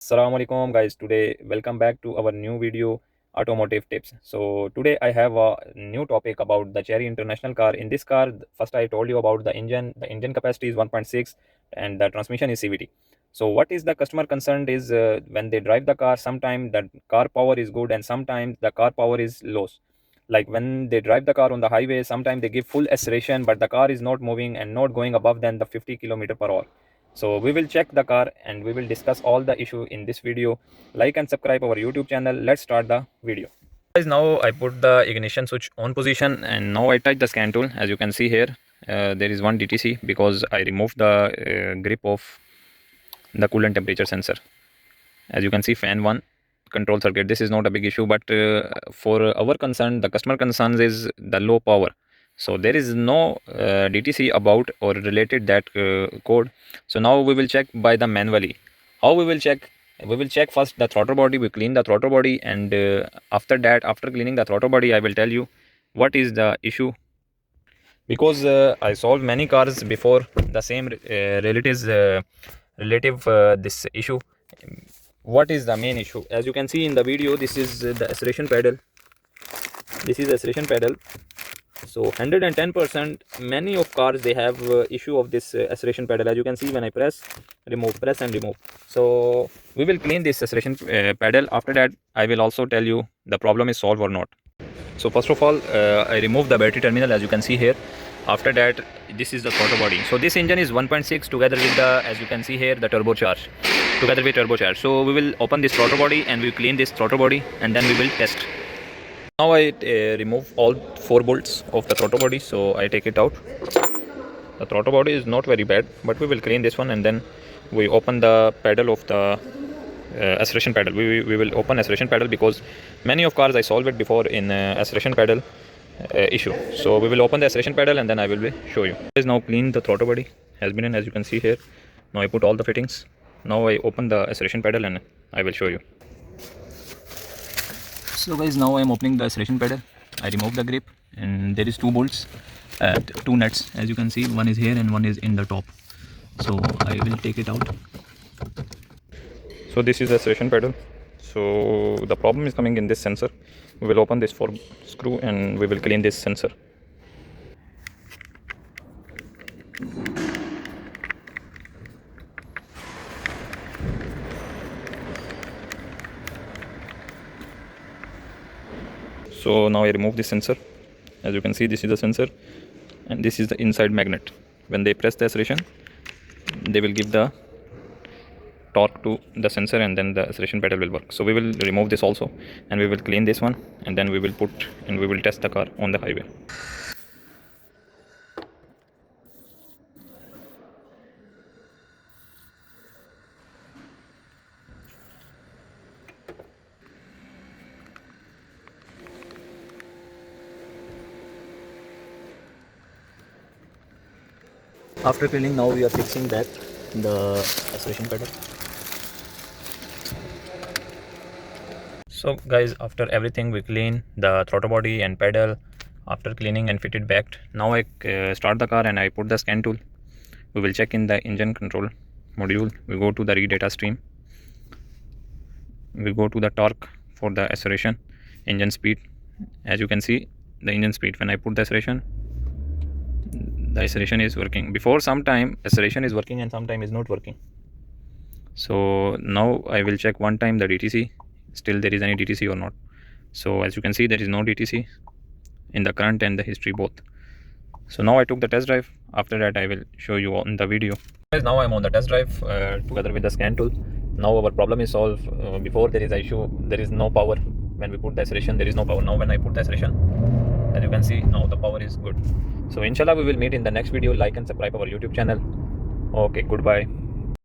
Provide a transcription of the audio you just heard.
Assalamu alaikum guys. Today welcome back to our new video automotive tips. So today I have a new topic about the Cherry International car. In this car, first I told you about the engine. The engine capacity is 1.6 and the transmission is CVT. So what is the customer concerned is when they drive the car, sometimes the car power is good and sometimes the car power is low. Like when they drive the car on the highway, sometimes they give full acceleration but the car is not moving and not going above than the 50 kilometer per hour. So we will check the car and we will discuss all the issue in this video. Like and subscribe our YouTube channel. Let's start the video. Guys, now I put the ignition switch on position and now I touch the scan tool. As you can see here, there is one DTC because I removed the grip of the coolant temperature sensor. As you can see, fan 1 control circuit. This is not a big issue, but for our concern, the customer concerns is the low power. So there is no DTC about or related that code. So now we will check by the manually. How we will check? We will check first the throttle body. We clean the throttle body, and after that, after cleaning the throttle body, I will tell you what is the issue. Because I solved many cars before the same relative this issue. What is the main issue? As you can see in the video, this is the acceleration pedal. This is the acceleration pedal. So 110% many of cars they have issue of this acceleration pedal. As you can see, when I press, remove, press and remove. So we will clean this acceleration pedal. After that I will also tell you the problem is solved or not. So first of all, I remove the battery terminal. As you can see here, after that this is the throttle body. So this engine is 1.6 together with the, as you can see here, the turbocharge, together with turbocharge. So we will open this throttle body and we clean this throttle body and then we will test. Now I remove all 4 bolts of the throttle body. So I take it out. The throttle body is not very bad, but we will clean this one and then we open the pedal of the acceleration pedal. We will open acceleration pedal because many of cars I solved it before in acceleration pedal issue. So we will open the acceleration pedal and then I will show you. Is now clean the throttle body has been in, as you can see here. Now I put all the fittings. Now I open the acceleration pedal and I will show you. So guys, now I am opening the acceleration pedal. I remove the grip and there is 2 bolts, 2 nuts. As you can see, one is here and one is in the top. So I will take it out. So this is the acceleration pedal. So the problem is coming in this sensor. We will open this 4 screw and we will clean this sensor. So now I remove this sensor. As you can see, this is the sensor and this is the inside magnet. When they press the acceleration, they will give the torque to the sensor and then the acceleration pedal will work. So we will remove this also and we will clean this one and then we will put and we will test the car on the highway. After cleaning, now we are fixing that the acceleration pedal. So guys, after everything we clean the throttle body and pedal, after cleaning and fit it back, now I start the car and I put the scan tool. We will check in the engine control module. We go to the read data stream. We go to the torque for the acceleration, engine speed. As you can see, the engine speed, when I put the acceleration, the acceleration is working. Before some time acceleration is working and sometime is not working. So now I will check one time the DTC, still there is any DTC or not. So as you can see, there is no DTC in the current and the history both. So now I took the test drive. After that I will show you on the video. Now I'm on the test drive together with the scan tool. Now our problem is solved. Before there is issue, there is no power. When we put the acceleration, there is no power. Now when I put the acceleration, as you can see, now the power is good. So inshallah we will meet in the next video. Like and subscribe our YouTube channel. Okay, goodbye.